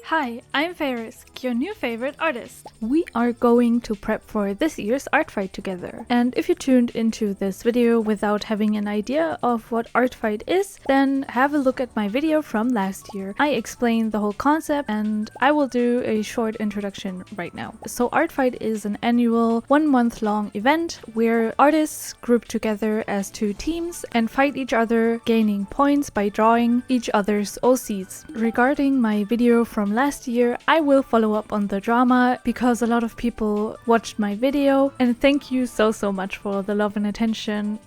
Hi, I'm Faerisk, your new favorite artist. We are going to prep for this year's Artfight together. And if you tuned into this video without having an idea of what Artfight is, then have a look at my video from last year. I explain the whole concept and I will do a short introduction right now. So Artfight is an annual 1 month long event where artists group together as 2 teams and fight each other, gaining points by drawing each other's OCs. Regarding my video from last year, I will follow up on the drama because a lot of people watched my video, and thank you so much for the love and attention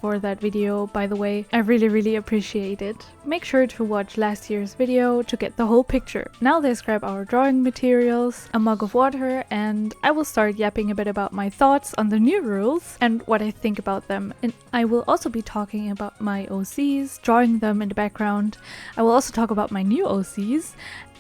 for that video, by the way. I really appreciate it. Make sure to watch last year's video to get the whole picture. Now let's grab our drawing materials, a mug of water, and I will start yapping a bit about my thoughts on the new rules and what I think about them. And I will also be talking about my OCs, drawing them in the background. I will also talk about my new OCs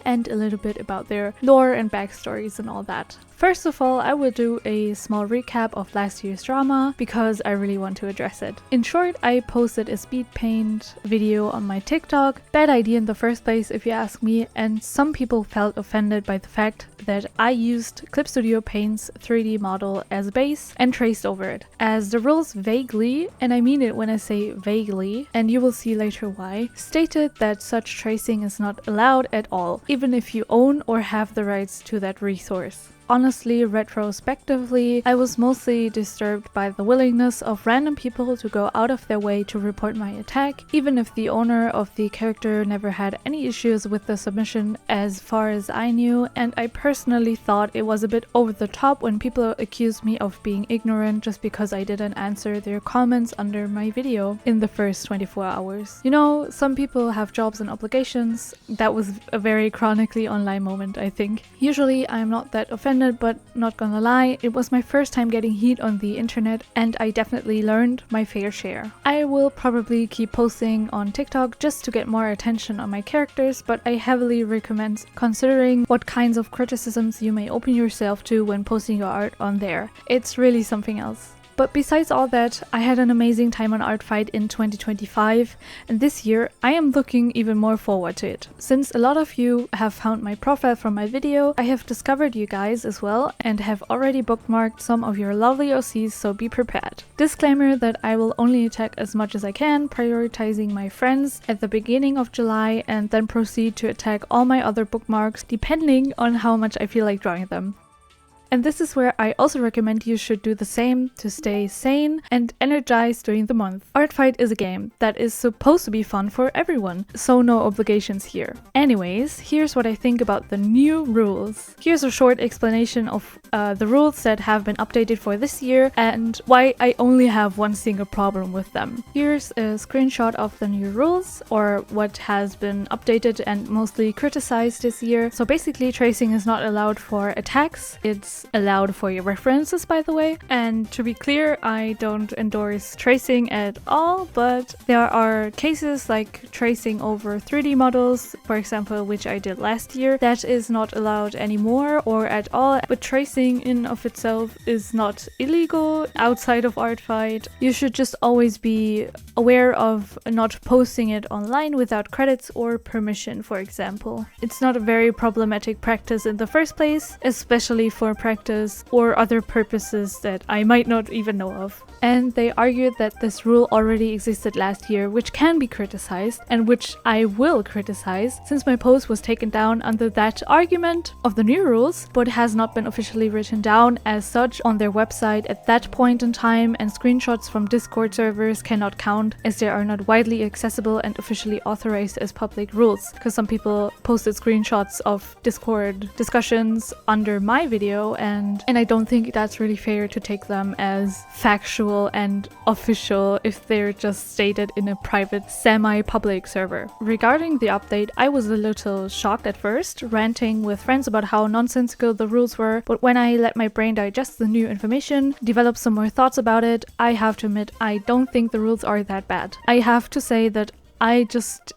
and a little bit about their lore and backstories and all that. First of all, I will do a small recap of last year's drama because I really want to address it. In short, I posted a speed paint video on my TikTok. Bad idea in the first place if you ask me, and some people felt offended by the fact that I used Clip Studio Paint's 3D model as a base and traced over it. As the rules vaguely, and I mean it when I say vaguely, and you will see later why, stated that such tracing is not allowed at all, even if you own or have the rights to that resource. Honestly, retrospectively, I was mostly disturbed by the willingness of random people to go out of their way to report my attack, even if the owner of the character never had any issues with the submission as far as I knew, and I personally thought it was a bit over the top when people accused me of being ignorant just because I didn't answer their comments under my video in the first 24 hours. You know, some people have jobs and obligations. That was a very chronically online moment, I think. Usually I'm not that offended, but not gonna lie, it was my first time getting heat on the internet and I definitely learned my fair share. I will probably keep posting on TikTok just to get more attention on my characters, but I heavily recommend considering what kinds of criticisms you may open yourself to when posting your art on there. It's really something else. But besides all that, I had an amazing time on Artfight in 2025, and this year I am looking even more forward to it. Since a lot of you have found my profile from my video, I have discovered you guys as well and have already bookmarked some of your lovely OCs, so be prepared. Disclaimer that I will only attack as much as I can, prioritizing my friends at the beginning of July and then proceed to attack all my other bookmarks depending on how much I feel like drawing them. And this is where I also recommend you should do the same to stay sane and energized during the month. Artfight is a game that is supposed to be fun for everyone, so no obligations here. Anyways, here's what I think about the new rules. Here's a short explanation of the rules that have been updated for this year and why I only have one single problem with them. Here's a screenshot of the new rules, or what has been updated and mostly criticized this year. So basically, tracing is not allowed for attacks. It's allowed for your references, by the way. And to be clear, I don't endorse tracing at all, but there are cases like tracing over 3D models, for example, which I did last year, that is not allowed anymore or at all. But tracing in of itself is not illegal outside of Artfight. You should just always be aware of not posting it online without credits or permission, for example. It's not a very problematic practice in the first place, especially for practice or other purposes that I might not even know of. And they argued that this rule already existed last year, which can be criticized and which I will criticize since my post was taken down under that argument of the new rules, but has not been officially written down as such on their website at that point in time, and screenshots from Discord servers cannot count as they are not widely accessible and officially authorized as public rules, because some people posted screenshots of Discord discussions under my video and I don't think that's really fair to take them as factual and official if they're just stated in a private semi-public server. Regarding the update, I was a little shocked at first, ranting with friends about how nonsensical the rules were, but when I let my brain digest the new information, develop some more thoughts about it, I have to admit I don't think the rules are that bad. I have to say that I just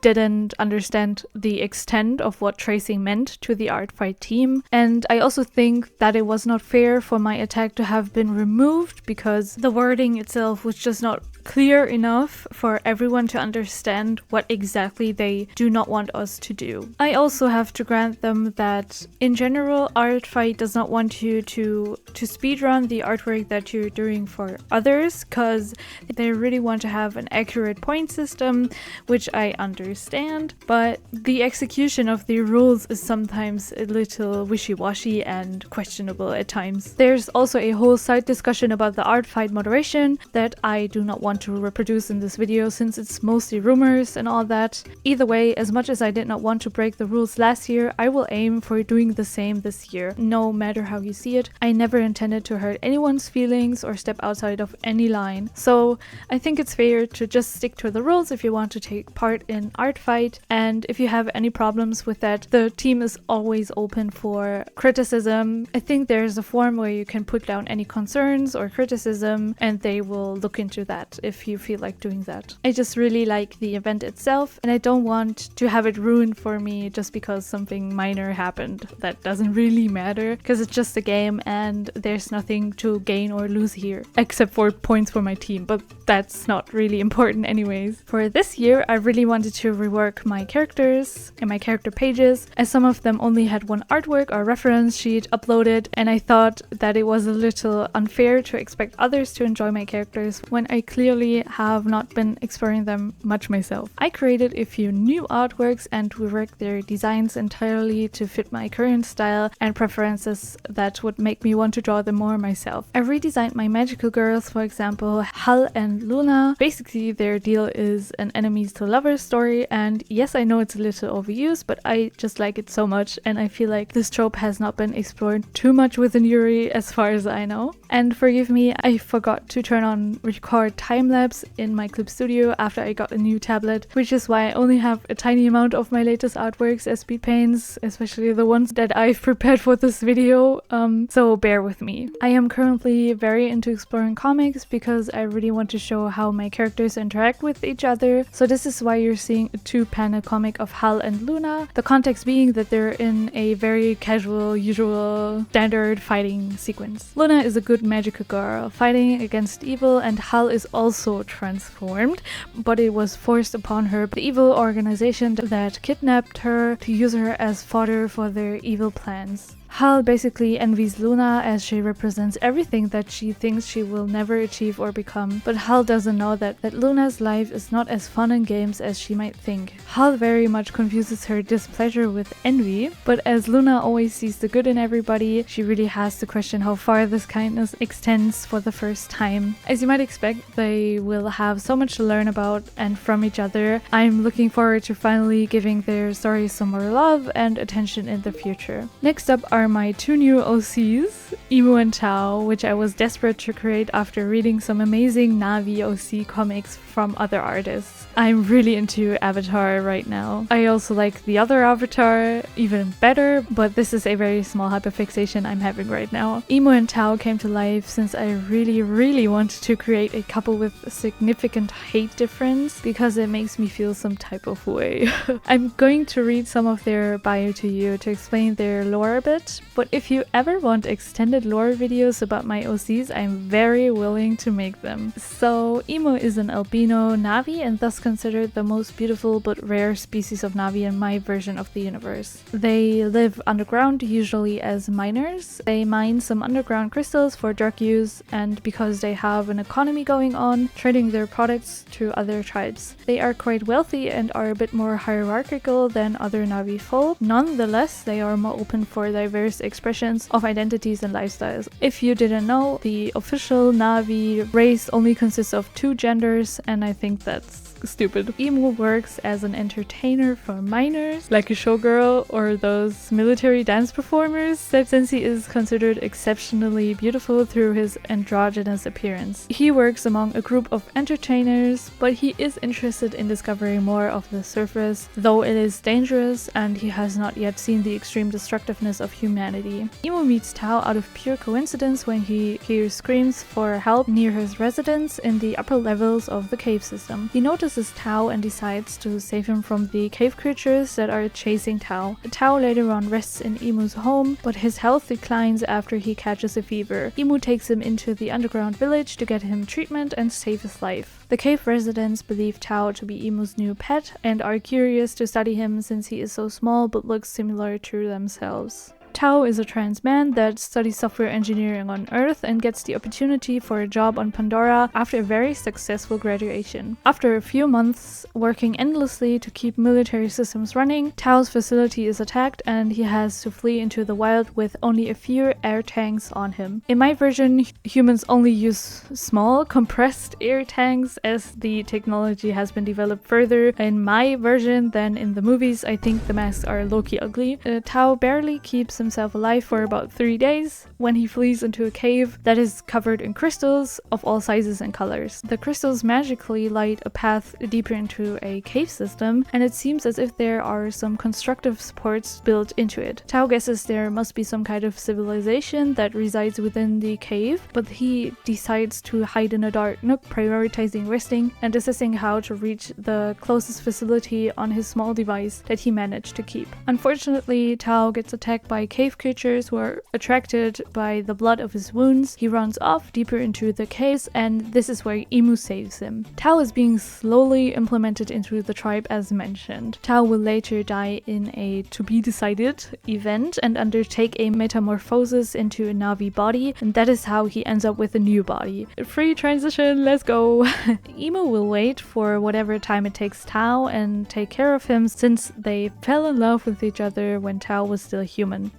didn't understand the extent of what tracing meant to the Artfight team. And I also think that it was not fair for my attack to have been removed because the wording itself was just not clear enough for everyone to understand what exactly they do not want us to do. I also have to grant them that in general, Artfight does not want you to speedrun the artwork that you're doing for others, because they really want to have an accurate point system, which I understand, but the execution of the rules is sometimes a little wishy-washy and questionable at times. There's also a whole side discussion about the Artfight moderation that I do not want to reproduce in this video since it's mostly rumors and all that. Either way, as much as I did not want to break the rules last year, I will aim for doing the same this year, no matter how you see it. I never intended to hurt anyone's feelings or step outside of any line, so I think it's fair to just stick to the rules if you want to take part in Artfight, and if you have any problems with that, the team is always open for criticism. I think there's a form where you can put down any concerns or criticism and they will look into that if you feel like doing that. I just really like the event itself and I don't want to have it ruined for me just because something minor happened. That doesn't really matter because it's just a game and there's nothing to gain or lose here except for points for my team, but that's not really important anyways. For this year, I really wanted to rework my characters and my character pages, as some of them only had one artwork or reference sheet uploaded, and I thought that it was a little unfair to expect others to enjoy my characters when I clearly have not been exploring them much myself. I created a few new artworks and reworked their designs entirely to fit my current style and preferences that would make me want to draw them more myself. I redesigned my magical girls, for example, Hal and Luna. Basically, their deal is an enemies to lovers story, and yes, I know it's a little overused, but I just like it so much, and I feel like this trope has not been explored too much within Yuri as far as I know. And forgive me, I forgot to turn on record time-lapse in my clip studio after I got a new tablet, which is why I only have a tiny amount of my latest artworks as speed paints, especially the ones that I've prepared for this video, so bear with me. I am currently very into exploring comics because I really want to show how my characters interact with each other, so this is why you're seeing a 2-panel comic of Hal and Luna, the context being that they're in a very casual, usual, standard fighting sequence. Luna is a good magical girl, fighting against evil, and Hal is also transformed, but it was forced upon her by the evil organization that kidnapped her to use her as fodder for their evil plans. Hal basically envies Luna as she represents everything that she thinks she will never achieve or become, but Hal doesn't know that Luna's life is not as fun in games as she might think. Hal very much confuses her displeasure with envy, but as Luna always sees the good in everybody, she really has to question how far this kindness extends for the first time. As you might expect, they will have so much to learn about and from each other. I'm looking forward to finally giving their stories some more love and attention in the future. Next up are my 2 new OCs, Emu and Tao, which I was desperate to create after reading some amazing Navi OC comics from other artists. I'm really into Avatar right now. I also like the other Avatar even better, but this is a very small hyperfixation I'm having right now. Emu and Tao came to life since I really wanted to create a couple with a significant height difference because it makes me feel some type of way. I'm going to read some of their bio to you to explain their lore a bit, but if you ever want extended lore videos about my OCs, I'm very willing to make them. So Emu is an albino Navi and thus considered the most beautiful but rare species of Navi in my version of the universe. They live underground, usually as miners. They mine some underground crystals for drug use, and because they have an economy going on, trading their products to other tribes. They are quite wealthy and are a bit more hierarchical than other Navi folk. Nonetheless, they are more open for diverse expressions of identities and lifestyles. If you didn't know, the official Navi race only consists of 2 genders, and I think that's stupid. Emu works as an entertainer for miners, like a showgirl or those military dance performers, since he is considered exceptionally beautiful through his androgynous appearance. He works among a group of entertainers, but he is interested in discovering more of the surface, though it is dangerous and he has not yet seen the extreme destructiveness of humanity. Emu meets Tao out of pure coincidence when he hears screams for help near his residence in the upper levels of the cave system. He notices notices Tao and decides to save him from the cave creatures that are chasing Tao. Tao later on rests in Imu's home, but his health declines after he catches a fever. Imu takes him into the underground village to get him treatment and save his life. The cave residents believe Tao to be Imu's new pet and are curious to study him since he is so small but looks similar to themselves. Tao is a trans man that studies software engineering on Earth and gets the opportunity for a job on Pandora after a very successful graduation. After a few months working endlessly to keep military systems running, Tao's facility is attacked and he has to flee into the wild with only a few air tanks on him. In my version, humans only use small, compressed air tanks as the technology has been developed further in my version than in the movies. I think the masks are low-key ugly. Tao barely keeps himself alive for about 3 days when he flees into a cave that is covered in crystals of all sizes and colors. The crystals magically light a path deeper into a cave system, and it seems as if there are some constructive supports built into it. Tao guesses there must be some kind of civilization that resides within the cave, but he decides to hide in a dark nook, prioritizing resting and assessing how to reach the closest facility on his small device that he managed to keep. Unfortunately, Tao gets attacked by cave creatures who are attracted by the blood of his wounds. He runs off deeper into the caves, and this is where Imu saves him. Tao is being slowly implemented into the tribe as mentioned. Tao will later die in a to-be-decided event and undertake a metamorphosis into a Navi body, and that is how he ends up with a new body. Free transition, let's go! Imu will wait for whatever time it takes Tao and take care of him since they fell in love with each other when Tao was still human.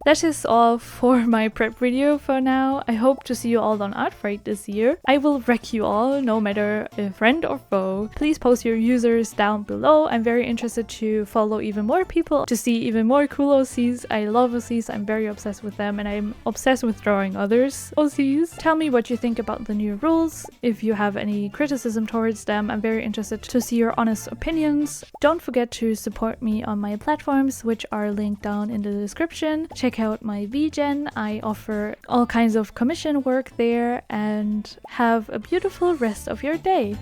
That is all for my prep video for now. I hope to see you all on Artfight this year. I will wreck you all, no matter if friend or foe. Please post your users down below. I'm very interested to follow even more people, to see even more cool OCs. I love OCs, I'm very obsessed with them, and I'm obsessed with drawing others OCs. Tell me what you think about the new rules. If you have any criticism towards them, I'm very interested to see your honest opinions. Don't forget to support me on my platforms, which are linked down in the description. Check out my VGen. I offer all kinds of commission work there, and have a beautiful rest of your day.